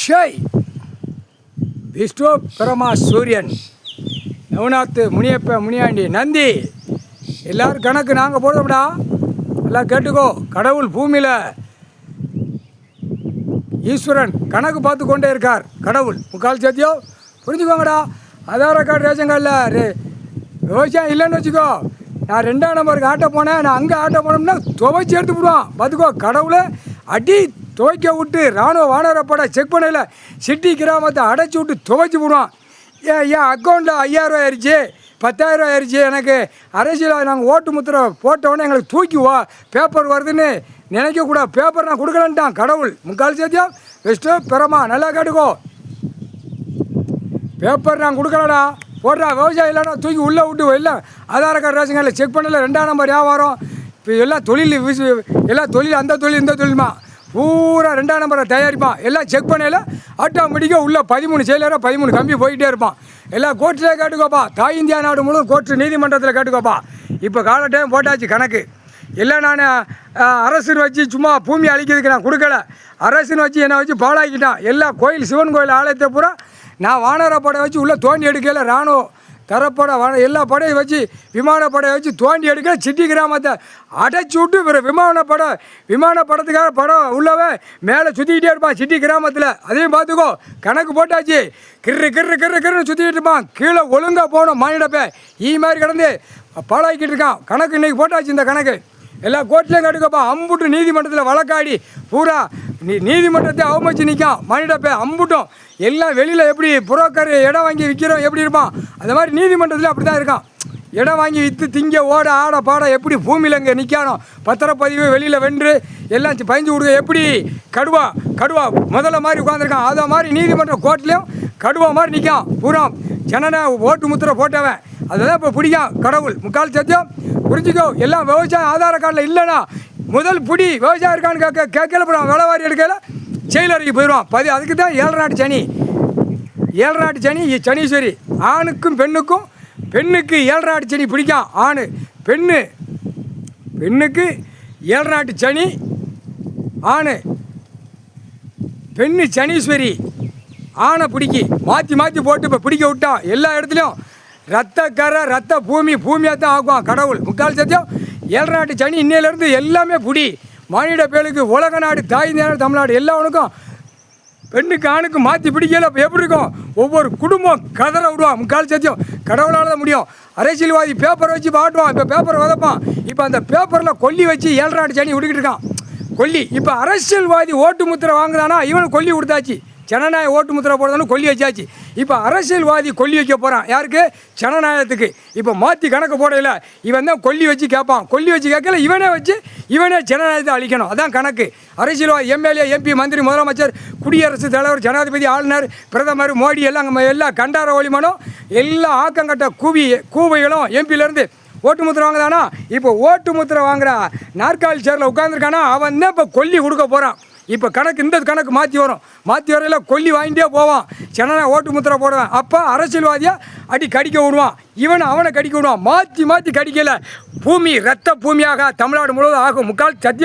அக்ஷய், விஷ்ணு, பிரமா, சூரியன், நவநாத், முனியப்ப, முனியாண்டி, நந்தி, எல்லோரும் கணக்கு நாங்கள் போடுறோம்டா. எல்லாம் கேட்டுக்கோ. கடவுள் பூமியில் ஈஸ்வரன் கணக்கு பார்த்து கொண்டே இருக்கார். கடவுள் முக்கால் சத்தியம் புரிஞ்சுக்கோங்கடா. ஆதார் கார்டு, ரேஷன் கார்டில் விவசாயம் இல்லைன்னு வச்சுக்கோ. நான் 2ஆம் நம்பருக்கு ஆட்ட போனேன். நான் அங்கே ஆட்ட போனோம்னா துவைச்சி எடுத்து விடுவான். பார்த்துக்கோ. கடவுளை அடி துவைக்க விட்டு இராணுவ வானரப்பட செக் பண்ணல சிட்டி கிராமத்தை அடைச்சி விட்டு துவைச்சி விடுவான். என் அக்கௌண்ட்டில் 5000 ஆயிடுச்சு, 10,000 ஆயிடுச்சு. எனக்கு அரசியல் நாங்கள் ஓட்டு முத்திரை போட்டவொடனே எங்களுக்கு தூக்கிவா பேப்பர் வருதுன்னு நினைக்கக்கூடாது. பேப்பர் நான் கொடுக்கலன்ட்டான் கடவுள். முக்கால் சத்தியம் விஷ்ணு, பிரமா, நல்லா கேட்டுக்கோ. பேப்பர் நான் கொடுக்கலடா, போடுறா. விவசாயம் இல்லைன்னா தூக்கி உள்ளே விட்டு எல்லாம் ஆதார் கார்டு, ரேஷன் கார்டில் செக் பண்ணல. 2ஆம் நம்பர் வியாபாரம் இப்போ எல்லாம் தொழில் எல்லாம் தொழில், அந்த தொழில் இந்த தொழில்மா பூரா 2ஆம் நம்பரை தயாரிப்பான். எல்லாம் செக் பண்ணல ஆட்டோமேட்டிக்காக உள்ள 13 செயலராக 13 கம்பி போயிட்டே இருப்பான். எல்லாம் கோர்ட்டில் கேட்டுக்கோப்பா. தாய் இந்தியா நாடு முழுவதும் கோர்ட்டு நீதிமன்றத்தில் கேட்டுக்கோப்பா. இப்போ கால டைம் போட்டாச்சு கணக்கு. எல்லாம் நான் அரசுன்னு வச்சு சும்மா பூமி அழிக்கிறதுக்கு நான் கொடுக்கல. அரசுன்னு வச்சு என்னை வச்சு பாழாக்கிட்டான். எல்லா கோயில், சிவன் கோயில் ஆலயத்தை பூரா நான் வானரப்படை வச்சு உள்ளே தோண்டி எடுக்கல. இராணுவம் தரப்படை எல்லா படையை வச்சு விமானப்படையை வச்சு தோண்டி எடுக்க சிட்டி கிராமத்தை அடைச்சி விட்டு விமானப்படத்துக்காக படம் உள்ளவே மேலே சுற்றிக்கிட்டே இருப்பான் சிட்டி கிராமத்தில். அதையும் பார்த்துக்கோ. கணக்கு போட்டாச்சு. கிருன்னு சுற்றிக்கிட்டு இருப்பான். கீழே ஒழுங்காக போகணும். மானிடப்பே மாதிரி கிடந்து பாழாக்கிட்டு இருக்கான். கணக்கு இன்றைக்கி போட்டாச்சு. இந்த கணக்கு எல்லாம் கோர்ட்லேயும் கட்டுக்கப்பா. அம்புட்டு நீதிமன்றத்தில் வழக்காடி பூரா நீதிமன்றத்தை அவமதிச்சு நிற்கான். மானிடப்பே அம்புட்டும் எல்லாம் வெளியில் எப்படி புரோக்கர் இடம் வாங்கி விற்கிறோம் எப்படி இருப்பான், அந்த மாதிரி நீதிமன்றத்தில் அப்படி தான் இருக்கான். இடம் வாங்கி விற்று திங்க ஓட ஆட பாட எப்படி பூமியில் இங்கே நிற்கானோ பத்திரப்பதிவு வெளியில் வென்று எல்லாம் பயஞ்சு கொடுக்க எப்படி கடுவா முதல்ல மாதிரி உட்காந்துருக்கான். அதை மாதிரி நீதிமன்றம் கோர்ட்லேயும் கடுவா மாதிரி நிற்கான். பூரா ஜனநாயக ஓட்டு முத்திரை போட்டவன். அதுதான் இப்போ பிடிக்கான் கடவுள். முக்கால் சத்தியம் புரிஞ்சுக்கோ. எல்லாம் விவசாயம் ஆதார கார்டில் இல்லைன்னா முதல் பிடி விவசாயம் இருக்கான்னு கேட்கல போகிறான். விலைவாரி எடுக்கல செயலறைக்கு போயிடுவான். அதுக்கு தான் 7 நாட்டு சனி. 7 நாட்டு சனி சனீஸ்வரி. ஆணுக்கும் பெண்ணுக்கும், பெண்ணுக்கு 7 நாட்டு சனி பிடிக்கும். ஆணு பெண்ணுக்கு 7 நாட்டு சனி. ஆணு பெண்ணு சனீஸ்வரி. ஆணை பிடிக்கி மாற்றி போட்டு இப்போ பிடிக்க விட்டான். எல்லா இடத்துலையும் ரத்த பூமியாக தான் ஆக்குவான் கடவுள். முக்கால் சத்தியம் 7 நாட்டு சனி இன்னையிலேருந்து எல்லாமே பிடி. மானிட பேருக்கு உலக நாடு, தாய் நாடு, தமிழ்நாடு எல்லாவனுக்கும் பெண்ணுக்கு ஆணுக்கு மாற்றி பிடிக்கல. இப்போ எப்படி இருக்கும்? ஒவ்வொரு குடும்பம் கதற விடுவான். முக்கால் சத்தியம் கடவுளால் தான் முடியும். அரசியல்வாதி பேப்பரை வச்சு பாட்டுவான். இப்போ பேப்பரை வதப்பான். இப்போ அந்த பேப்பரில் கொல்லி வச்சு 7 நாட்டு சனி விட்டுக்கிட்டு இருக்கான். கொல்லி இப்போ அரசியல்வாதி ஓட்டு முத்திரை வாங்குதானா இவனுக்கு கொல்லி கொடுத்தாச்சு. ஜனநாயக ஓட்டு முத்திரை போடுறதுன்னு கொல்லி வச்சாச்சு. இப்போ அரசியல்வாதி கொல்லி வைக்க போகிறான். யாருக்கு? ஜனநாயகத்துக்கு. இப்போ மாற்றி கணக்கு போடையில இவன் தான் கொல்லி வச்சு கேட்பான். கொல்லி வச்சு கேட்கல இவனே ஜனநாயகத்தை அழிக்கணும். அதான் கணக்கு. அரசியல்வாதி எம்எல்ஏ, எம்பி, மந்திரி, முதலமைச்சர், குடியரசுத் தலைவர், ஜனாதிபதி, ஆளுநர், பிரதமர், மோடி எல்லாம் கண்டார ஒளிமனும் எல்லாம் ஆக்கங்கட்ட கூவைகளும் எம்பியிலேருந்து ஓட்டு முத்திரை வாங்குதானா? இப்போ ஓட்டு முத்திரை வாங்குற நாற்காலி சேரில் உட்காந்துருக்கானா அவன் தான் இப்போ கொல்லி கொடுக்க போகிறான். இப்போ இந்த கணக்கு மாற்றி வரையில் கொல்லி வாங்கிட்டே போவான். ஜனநாயக ஓட்டு முத்திரை போடுவான். அப்போ அரசியல்வாதியை கடிக்க விடுவான். அவனை கடிக்க விடுவான். மாற்றி கடிக்கலை. பூமி ரத்த பூமியாக தமிழ்நாடு முழுவதும் ஆகும். முக்கால் சத்தியம்.